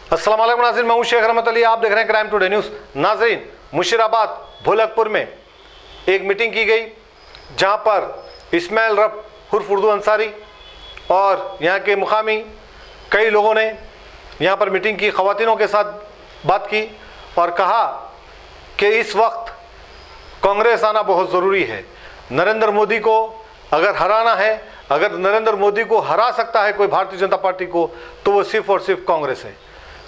अस्सलाम वालेकुम नाज़रीन, मैं हूं शेख रहमत अली, आप देख रहे हैं क्राइम टुडे न्यूज़। नाज़रीन, मुशीराबाद भोलकपुर में एक मीटिंग की गई जहां पर इस्माइल रब उर्फ उर्दू अंसारी और यहां के मुकामी कई लोगों ने यहां पर मीटिंग की, ख़वातीनों के साथ बात की और कहा कि इस वक्त कांग्रेस आना बहुत ज़रूरी है। नरेंद्र मोदी को अगर हराना है, अगर नरेंद्र मोदी को हरा सकता है कोई भारतीय जनता पार्टी को, तो वो सिर्फ़ और सिर्फ कांग्रेस है,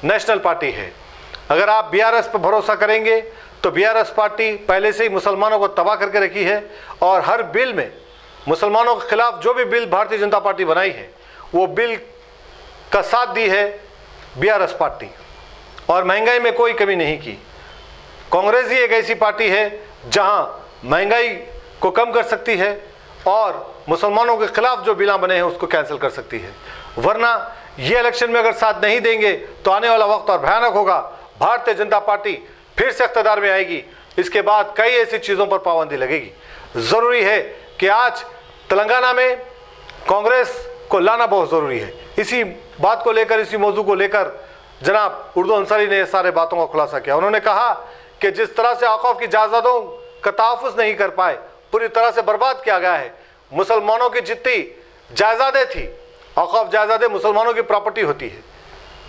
नेशनल पार्टी है। अगर आप बीआरएस पर भरोसा करेंगे तो बीआरएस पार्टी पहले से ही मुसलमानों को तबाह करके रखी है और हर बिल में मुसलमानों के खिलाफ जो भी बिल भारतीय जनता पार्टी बनाई है वो बिल का साथ दी है बीआरएस पार्टी, और महंगाई में कोई कमी नहीं की। कांग्रेस ही एक ऐसी पार्टी है जहां महंगाई को कम कर सकती है और मुसलमानों के खिलाफ जो बिल बने हैं उसको कैंसिल कर सकती है। वरना ये इलेक्शन में अगर साथ नहीं देंगे तो आने वाला वक्त और भयानक होगा। भारतीय जनता पार्टी फिर से इख्तियार में आएगी, इसके बाद कई ऐसी चीज़ों पर पाबंदी लगेगी। ज़रूरी है कि आज तेलंगाना में कांग्रेस को लाना बहुत ज़रूरी है। इसी बात को लेकर, इसी मौजू को लेकर जनाब उर्दू अंसारी ने सारे बातों का खुलासा किया। उन्होंने कहा कि जिस तरह से औक़ाफ़ की जायदादों का तहफ़्फ़ुज़ नहीं कर पाए, पूरी तरह से बर्बाद किया गया है। मुसलमानों की जितनी जायदादें थी, औक़ाफ़ जायदादें मुसलमानों की प्रॉपर्टी होती है,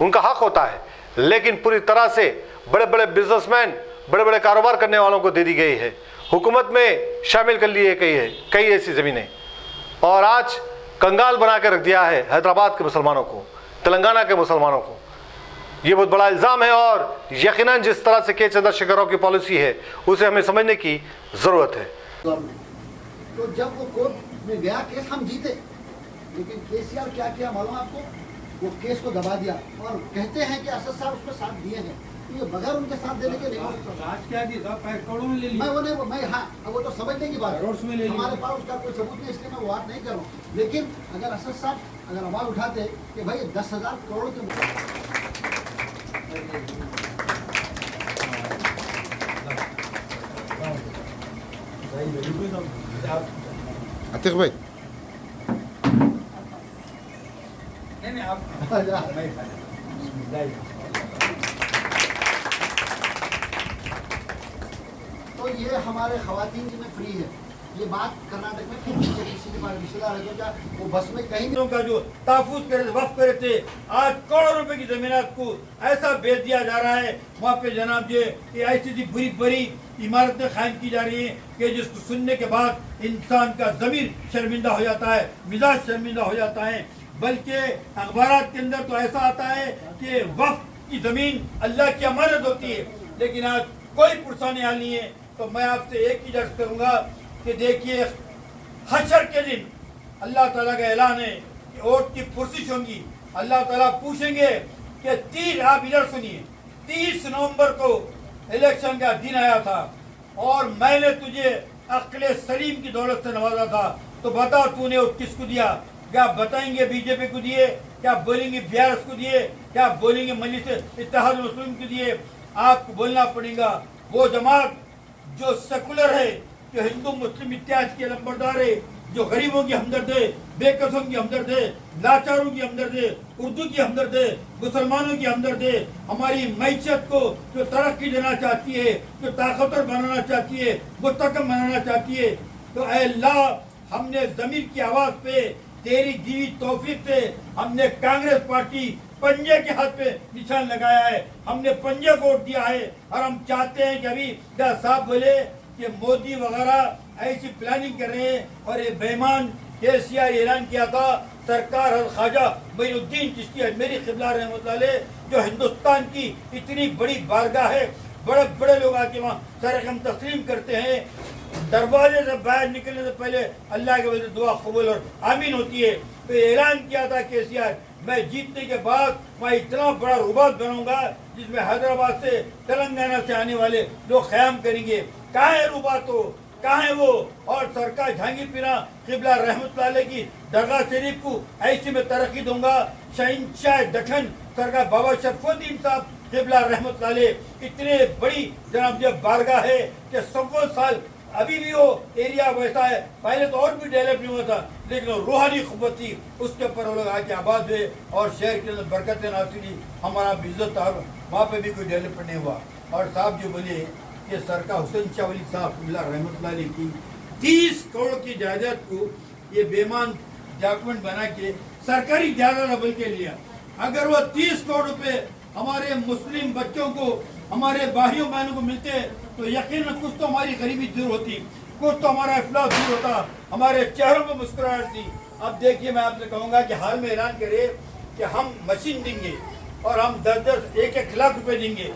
उनका हक़ होता है, लेकिन पूरी तरह से बड़े बड़े बिजनेसमैन, बड़े बड़े कारोबार करने वालों को दे दी गई है। हुकूमत में शामिल कर लिए कई ऐसी ज़मीनें, और आज कंगाल बना के रख दिया है हैदराबाद के मुसलमानों को, तेलंगाना के मुसलमानों को। ये बहुत बड़ा इल्ज़ाम है और यकीनन जिस तरह से के चंद्रशेखर राव की पॉलिसी है उसे हमें समझने की ज़रूरत है। तो जब वो कोर्ट में गया केस, हम जीते, लेकिन केसीआर क्या किया मालूम आपको? वो केस को दबा दिया और कहते हैं कि असद साहब उसमें साथ दिए हैं, तो ये बगैर उनके साथ देने के करोड़ों में ले लिया। वो तो समझने की बात है, हमारे पास उसका कोई सबूत नहीं, इसलिए मैं वो बात नहीं कर रहा हूँ। लेकिन अगर असद साहब अगर आवाज़ उठाते कि भाई 10,000 करोड़ के अतिक भाई नहीं आप तो ये हमारे ख़वातीन में फ्री है। ये बात कर्नाटक में किसी के पास रिश्तेदार है क्या वो बस में कहीं का जो तहफ़्फ़ुज़ करे वक़्फ़ करे थे, आज करोड़ों रुपए की ज़मीनात को ऐसा बेच दिया जा रहा है। वहाँ पे जनाब जी ये ऐसी बुरी बड़ी इमारतें कायम की जा रही हैं कि जिसको सुनने के बाद इंसान का ज़मीर शर्मिंदा हो जाता है, मिजाज शर्मिंदा हो जाता है। बल्कि अखबारात के अंदर तो ऐसा आता है कि वक़्फ़ की ज़मीन अल्लाह की अमानत होती है, लेकिन आज कोई पुरसाने हाल नहीं है। तो मैं आपसे एक ही दर्ज करूँगा कि देखिए हशर के दिन अल्लाह ताला का ऐलान है कि वोट की पुरसिश होंगी। अल्लाह ताला पूछेंगे कि आप इधर सुनिए, 30 नवंबर को इलेक्शन का दिन आया था और मैंने तुझे अक्ल सलीम की दौलत से नवाजा था, तो बता तूने वोट किसको दिया? क्या बताएंगे बीजेपी को दिए, क्या बोलेंगे बीआरएस को दिए, क्या बोलेंगे मजलिस इत्तेहाद मुस्लिम को दिए? आपको बोलना पड़ेगा वो जमात जो सेकुलर है, जो हिंदू मुस्लिम इत्याद के लंबरदार है, जो गरीबों की हमदर्द है, बेकसों की हमदर्द है, लाचारों की हमदर्द है, उर्दू की हमदर्द है, मुसलमानों की हमदर्द है, हमारी मैशत को जो तरक्की देना चाहती है, जो ताकतवर बनाना चाहती है, मुस्तकम बनाना चाहती है। तो ऐ अल्लाह, हमने ज़मीर की आवाज़ पे तेरी दीवी तौफीक से हमने कांग्रेस पार्टी पंजे के हाथ पे निशान लगाया है, हमने पंजे को वोट दिया है। और हम चाहते हैं कि अभी साहब बोले कि मोदी वगैरह ऐसी प्लानिंग कर रहे हैं और ये बेईमान केसीआर ऐलान किया था सरकार और ख्वाजा मोइनुद्दीन चिश्ती अजमेरी क़िबला रहमतुल्लाह अलैह, जो हिंदुस्तान की इतनी बड़ी बारगाह है, बड़े बड़े लोग आके वहाँ सरकम तस्लीम करते हैं। दरवाजे से बाहर निकलने से पहले अल्लाह के वजह दुआ कबूल और आमीन होती है। तो ऐलान किया था केसीआर, मैं जीतने के बाद मैं इतना बड़ा रुबात बनाऊंगा जिसमें हैदराबाद से तेलंगाना से आने वाले लोग क़याम करेंगे। कहाँ है रुबात हो, कहाँ है वो? और सरकार जहांगीर पीरा क़िबला रहमतुल्लाह अलैह की दरगाह शरीफ को ऐसे में तरक्की दूंगा। शहंशाह दखन सरकार बाबा शरफुद्दीन साहब क़िबला रहमतुल्लाह अलैह इतने बड़ी जनाब जब बारगाह है कि 100 साल अभी भी वो एरिया वैसा है, पहले तो और भी डेवलप नहीं हुआ था, लेकिन वो रूहानी ख़ुव्वत थी, उसके ऊपर वो लोग आके आबाद हुए और शहर के अंदर बरकत नासिरी, हमारा भी इज्जत और वहाँ पे भी कोई डेवलपमेंट नहीं हुआ। और साहब जो बोले कि सरकार हुसैन शाह वली साहब रहमतुल्लाह अलैह की 30 करोड़ की जायदाद को ये बेमान डॉक्यूमेंट बना के सरकारी जायदाद बन के लिया। अगर वो 30 करोड़ रुपए हमारे मुस्लिम बच्चों को, हमारे भाइयों बहनों को मिलते तो यकीनन कुछ तो हमारी गरीबी दूर होती, कुछ तो हमारा इफ्लास दूर होता, हमारे चेहरों पर मुस्कुराहट थी। अब देखिए, मैं आपसे कहूँगा कि हाल में ऐलान करे कि हम मशीन देंगे और हम 10-10, 1-1 लाख रुपए देंगे,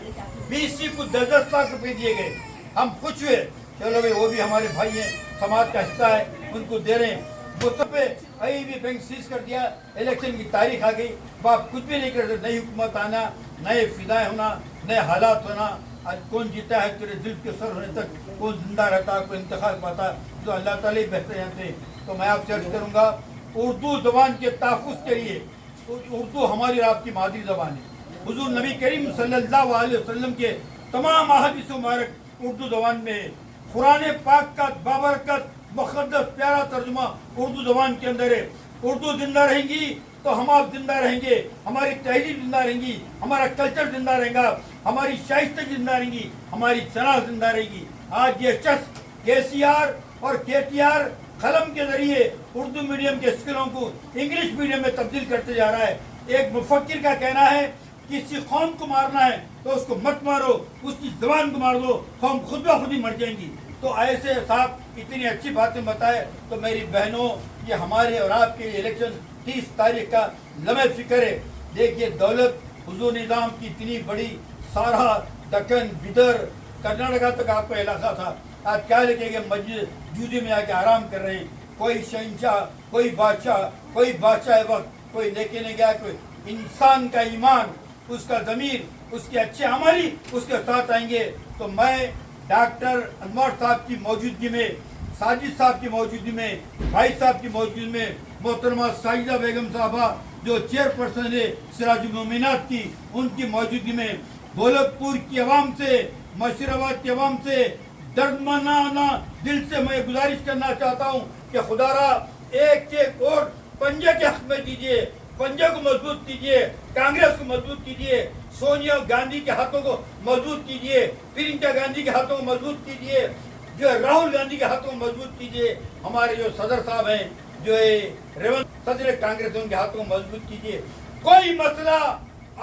BC को 10-10 लाख रुपए दिए गए। हम खुश हुए, चलो भाई वो भी हमारे भाई हैं, समाज का हिस्सा है, उनको दे रहे हैं। वो सब पे अभी भी बैंक सीज कर दिया, इलेक्शन की तारीख आ गई, बाप कुछ भी नहीं कर सकते, नई हुकूमत आना, नए फिदाएं होना, नए हालात होना। आज कौन जीता है तेरे दिल के सर होने तक, कौन जिंदा रहता, कोई इंतखाब पाता, तो अल्लाह ताला ही बेहतर जानते हैं। तो मैं आपसे अर्ज करूँगा, उर्दू ज़बान के तहफ़्फ़ुज़ के लिए, उर्दू हमारी और आपकी मादरी ज़बान है। हुज़ूर नबी करीम सल्लल्लाहु अलैहि वसल्लम के तमाम अहादीस मुबारक उर्दू ज़बान में है। कुरान पाक का बाबरकत मुक़द्दस प्यारा तर्जुमा उर्दू ज़बान के अंदर है। उर्दू जिंदा रहेंगी तो हम आप जिंदा रहेंगे, हमारी तहजीब जिंदा रहेंगी, हमारा कल्चर जिंदा रहेगा, हमारी शाइस्ते जिंदा रहेंगी, हमारी सनात जिंदा रहेगी। आज ये शख्स KCR और KTR कलम के जरिए उर्दू मीडियम के स्कूलों को इंग्लिश मीडियम में तब्दील करते जा रहा है। एक मुफक्किर का कहना है, किसी कौम को मारना है तो उसको मत मारो, उसकी ज़बान को मार दो, कौम खुद ब खुद ही मर जाएंगी। तो ऐसे साहब इतनी अच्छी बातें बताए तो मेरी बहनों, ये हमारे और आपके इलेक्शन 30 तारीख का लम्हे फिक्र है। देखिए, दौलत हुजूर निज़ाम की इतनी बड़ी, सारा दक्कन, बिदर, कर्नाटका तक आपका इलाका था, आज क्या लिखेंगे, मस्जिद जूदी में आके आराम कर रहे हैं। कोई शहंशाह, कोई बादशाह वक्त कोई लेके नहीं गया। कोई इंसान का ईमान, उसका ज़मीर, उसके अच्छे अमली उसके साथ आएंगे। तो मैं डॉक्टर अनवर साहब की मौजूदगी में, साजिद साहब की मौजूदगी में, भाई साहब की मौजूदगी में, मोहतरमा साजिदा बेगम साहबा जो चेयरपर्सन है सिराजुल मोमिनात की, उनकी मौजूदगी में ढोलकपुर की आवाम से, मशरबाद की आवाम से दर्दमंदाना दिल से मैं गुजारिश करना चाहता हूँ कि खुदारा एक वोट पंजे के हक में दीजिए, पंजे को मजबूत कीजिए, कांग्रेस को मजबूत कीजिए, सोनिया गांधी के हाथों को मजबूत कीजिए, प्रियंका गांधी के हाथों को मजबूत कीजिए, जो राहुल गांधी के हाथों को मजबूत कीजिए, हमारे जो सदर साहब हैं, जो रेवंत सदर कांग्रेस, उनके हाथों को मजबूत कीजिए। कोई मसला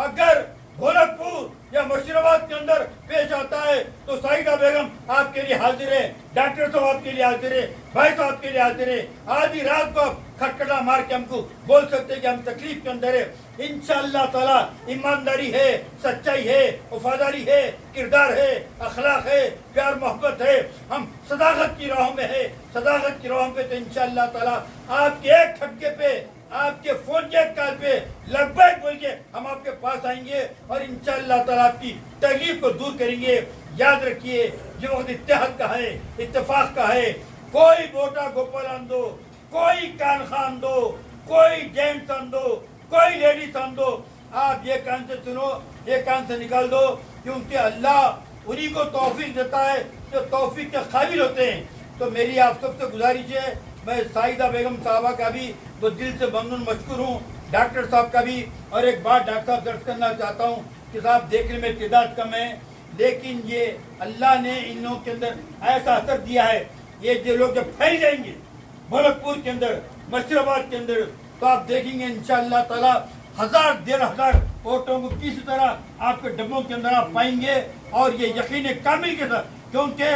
अगर गोरखपुर या मुर्शिदाबाद के अंदर पेश आता है तो साहिदा बेगम आपके लिए हाजिर है, डॉक्टर साहब आपके लिए हाजिर है, भाई साहब आपके लिए हाजिर है। आधी रात को आप खटखटा मार के हमको बोल सकते हैं कि हम तकलीफ के अंदर है। इंशाअल्लाह ताला ईमानदारी है, सच्चाई है, वफादारी है, किरदार है, अखलाक है, प्यार मोहब्बत है, हम सदाकत की राहों में है, सदाकत की राहों पे तो इंशाअल्लाह ताला आपके एक ठपके पे, आपके फोन के कॉल पे लब्बैक बोल के हम आपके पास आएंगे और इंशाअल्लाह ताला आपकी तकलीफ को दूर करेंगे। याद रखिए, ये वक्त इत्तेहाद का है, इत्तेफाक का है। कोई बोटा गोपाल आन दो, कोई कान खान दो, कोई जेंट्स आन दो, कोई लेडीज आन दो, आप ये कान से सुनो, ये कान से निकाल दो, क्योंकि अल्लाह उन्हीं को तौफीक देता है जो तौफीक के काबिल होते हैं। तो मेरी आप सबसे गुजारिश है, मैं साहिदा बेगम साहबा का भी तो दिल से ममनून मशकूर हूँ, डॉक्टर साहब का भी। और एक बात डॉक्टर साहब दर्ज करना चाहता हूँ कि साहब देखने में तादाद कम है, लेकिन ये अल्लाह ने इन लोगों के अंदर ऐसा असर दिया है, ये जो लोग जब फैल जाएंगे गोरखपुर के अंदर, मशरबाद के अंदर, तो आप देखेंगे इंशाअल्लाह ताला 1000-1500 वोटों को किसी तरह आपके डब्बों के अंदर आप पाएंगे। और ये यकीन कामिल के साथ, क्योंकि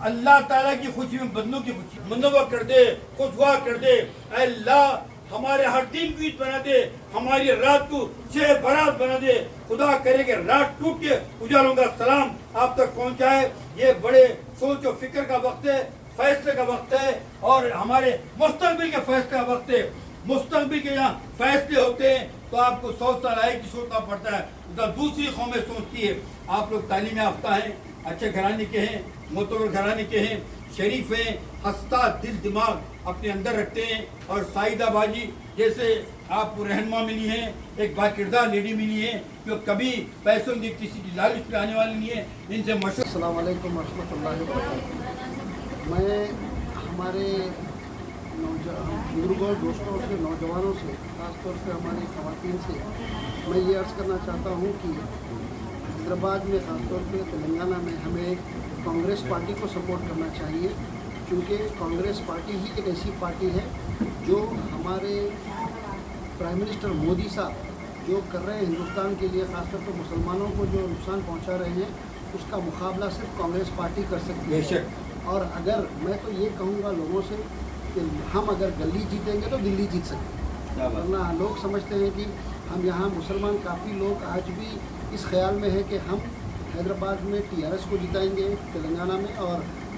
अल्लाह ताला की खुशी में बंदों की खुशी मुनव्वर कर दे, खुशगवार कर दे। अल्लाह हमारे हर दिन को ईद बना दे, हमारी रात को शे बारात बना दे। खुदा करे कि रात टूट के उजालों का सलाम आप तक पहुंचाए। ये बड़े सोच और फिक्र का वक्त है, फैसले का वक्त है, और हमारे मुस्तकबिल के फैसले का वक्त है। मुस्तकबिल के यहाँ फैसले होते हैं तो आपको 100 साल आए की सोचना पड़ता है, तो दूसरी कौमें सोचती है। आप लोग तालीम याफ्ता हैं, अच्छे घराने के हैं, मोतबर घराने के हैं, शरीफ हैं, हंसता दिल दिमाग अपने अंदर रखते हैं। और साहिदा बाजी जैसे आपको रहनुमा मिली हैं, एक बाकिरदार लेडी मिली है जो कभी पैसों की किसी की लालच पे आने वाली नहीं है। इनसे मशहूर। अस्सलाम वालेकुम रहमतुल्लाहि व बरकातहू। मैं हमारे बुजुर्गों दोस्तों से नौजवानों से खासतौर से हमारी ख़वातीन से मैं ये अर्ज़ करना चाहता हूँ कि हैदराबाद में ख़ासतौर पे तेलंगाना में हमें कांग्रेस पार्टी को सपोर्ट करना चाहिए, क्योंकि कांग्रेस पार्टी ही एक ऐसी पार्टी है जो हमारे प्राइम मिनिस्टर मोदी साहब जो कर रहे हैं हिंदुस्तान के लिए, ख़ासतौर पर मुसलमानों को जो नुकसान पहुंचा रहे हैं, उसका मुकाबला सिर्फ कांग्रेस पार्टी कर सकती है। और अगर मैं तो ये कहूँगा लोगों से कि हम अगर गली जीतेंगे तो दिल्ली जीत सकते हैं, वरना लोग समझते हैं कि हम यहाँ मुसलमान काफ़ी लोग आज भी इस ख्याल में है कि हम हैदराबाद में TRS को जिताएंगे तेलंगाना में, और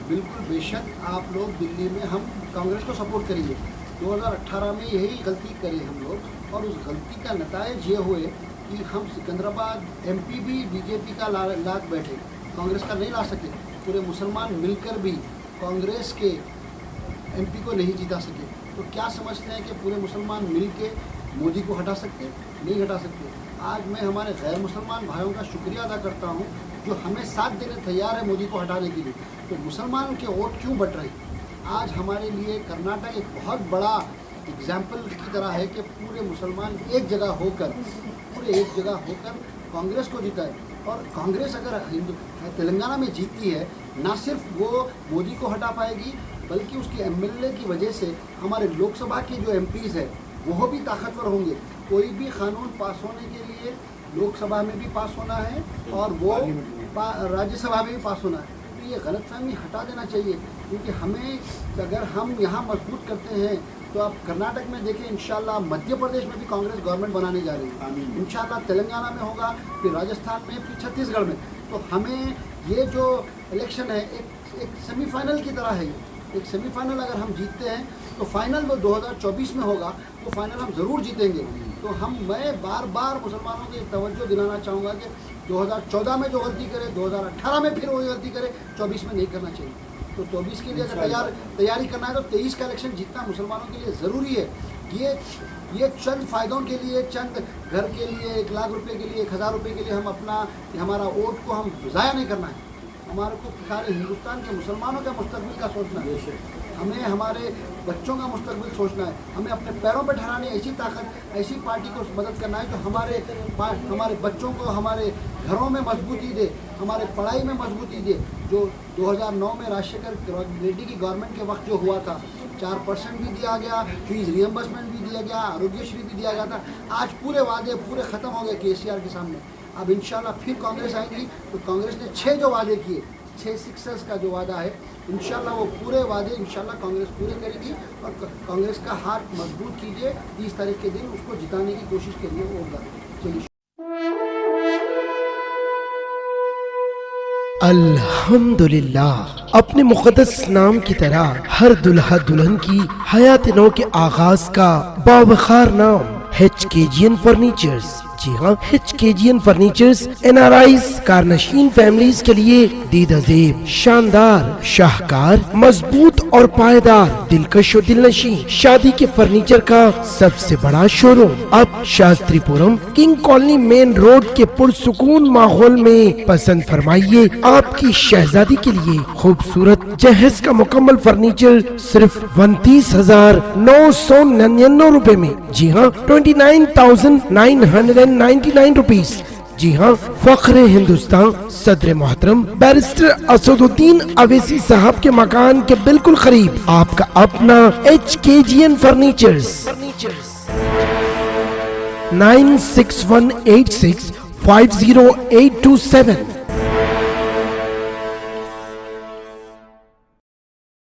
बिल्कुल बेशक आप लोग दिल्ली में हम कांग्रेस को सपोर्ट करेंगे। 2018 में यही गलती करी हम लोग, और उस गलती का नतायज ये हुए कि हम सिकंदराबाद MP भी BJP का लाद बैठे, कांग्रेस का नहीं ला सके। पूरे मुसलमान मिलकर भी कांग्रेस के MP को नहीं जिता सके। तो क्या समझते हैं कि पूरे मुसलमान मिल के मोदी को हटा सकते? नहीं हटा सकते। आज मैं हमारे गैर मुसलमान भाइयों का शुक्रिया अदा करता हूँ जो हमें साथ देने तैयार है मोदी को हटाने के लिए। तो मुसलमान के वोट क्यों बढ़ रहे? आज हमारे लिए कर्नाटक एक बहुत बड़ा एग्जाम्पल की तरह है कि पूरे मुसलमान एक जगह होकर कांग्रेस को जिताए। और कांग्रेस अगर तेलंगाना में जीतती है, ना सिर्फ वो मोदी को हटा पाएगी, बल्कि उसकी MLA की वजह से हमारे लोकसभा के जो MPs है वो भी ताकतवर होंगे। कोई भी कानून पास होने के लिए लोकसभा में भी पास होना है और वो राज्यसभा में भी पास होना है। तो ये गलतफहमी हटा देना चाहिए, क्योंकि हमें अगर हम यहाँ मजबूत करते हैं तो आप कर्नाटक में देखें, इंशाल्लाह मध्य प्रदेश में भी कांग्रेस गवर्नमेंट बनाने जा रही है, इंशाल्लाह तेलंगाना में होगा, फिर राजस्थान में, फिर छत्तीसगढ़ में। तो हमें ये जो इलेक्शन है एक सेमीफाइनल की तरह है। एक सेमीफाइनल अगर हम जीतते हैं तो फाइनल वो 2024 में होगा, वो फाइनल हम ज़रूर जीतेंगे। तो मैं बार बार मुसलमानों को तवज्जो दिलाना चाहूँगा कि 2014 में जो गलती करे 2018 में फिर वही गलती करे, 24 में नहीं करना चाहिए। तो 24 के लिए अगर तैयारी करना है तो 23 का इलेक्शन जीतना मुसलमानों के लिए ज़रूरी है। ये चंद फ़ायदों के लिए, चंद घर के लिए, 1 लाख रुपए के लिए, 1000 रुपये के लिए हम हमारा वोट को हम ज़ाया नहीं करना है। हमारे को सारे हिंदुस्तान के मुसलमानों का मुस्तकबिल का सोचना है, हमें हमारे बच्चों का मुस्तकबिल सोचना है, हमें अपने पैरों पर ठहराने ऐसी ताकत, ऐसी पार्टी को मदद करना है जो हमारे बच्चों को हमारे घरों में मजबूती दे, हमारे पढ़ाई में मजबूती दे। जो 2009 में राजशेखर रेड्डी की गवर्नमेंट के वक्त जो हुआ था, 4% भी दिया गया, फीस रियम्बर्समेंट भी दिया गया, आरोग्यश्री भी दिया गया था। आज पूरे वादे पूरे ख़त्म हो गए KCR के सामने। अब इंशाल्लाह फिर कांग्रेस आएगी तो कांग्रेस ने 6 जो वादे किए, 6 सिक्सर्स का जो वादा है, इंशाल्लाह वो पूरे वादे इंशाल्लाह कांग्रेस पूरे करेगी। और कांग्रेस का हाथ मजबूत कीजिए, 30 तारीख के दिन उसको जिताने की कोशिश करिए। होगा चलिए। अल्हम्दुलिल्लाह, अपने मुक़द्दस नाम की तरह हर दुल्हा दुल्हन की हयात नौ के आगाज का बावखार नाम HKGN फर्नीचर्स। जी हाँ, HKGN फर्नीचर्स NRIs कारनशीन फैमिलीज के लिए दीदाजेब, शानदार, शाहकार, मजबूत और पायदार, दिलकश और दिलनशीं शादी के फर्नीचर का सबसे बड़ा शोरूम अब Shastripuram king colony main road के पुरसुकून माहौल में। पसंद फरमाइए आपकी शहजादी के लिए खूबसूरत जहेज का मुकम्मल फर्नीचर सिर्फ 29,999 रुपए में। जी हाँ, 29,999 रुपीस। जी हाँ, फख्र हिंदुस्तान सदर मोहतरम बैरिस्टर असदुद्दीन अवैसी साहब के मकान के बिल्कुल करीब आपका अपना HKGN फर्नीचर्स। 9618650827